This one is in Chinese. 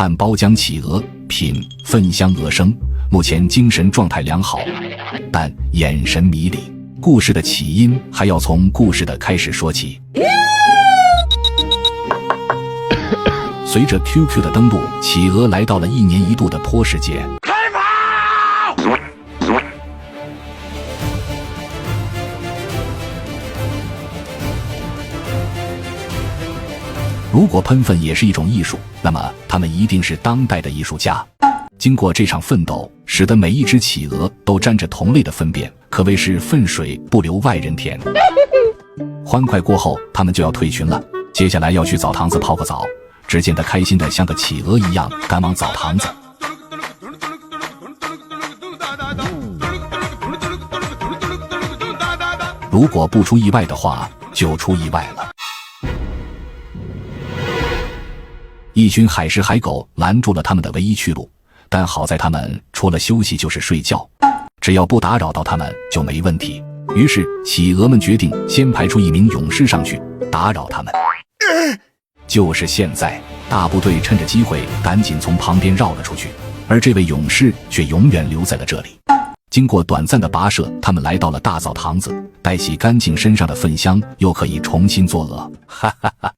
看包浆企鹅，品粪香鹅生，目前精神状态良好，但眼神迷离。故事的起因还要从故事的开始说起。随着 QQ 的登陆，企鹅来到了1年1度的泼世节。开跑！如果喷粪也是一种艺术，那么他们一定是当代的艺术家。经过这场奋斗，使得每一只企鹅都沾着同类的粪便，可谓是粪水不流外人田。欢快过后，他们就要退群了，接下来要去澡堂子泡个澡。只见他开心的像个企鹅一样赶往澡堂子。如果不出意外的话，就出意外了。一群海狮海狗拦住了他们的唯一去路，但好在他们除了休息就是睡觉，只要不打扰到他们就没问题。于是企鹅们决定先派出一名勇士上去打扰他们。就是现在，大部队趁着机会赶紧从旁边绕了出去，而这位勇士却永远留在了这里。经过短暂的跋涉，他们来到了大澡堂子，待洗干净身上的粪香，又可以重新作恶。哈哈哈！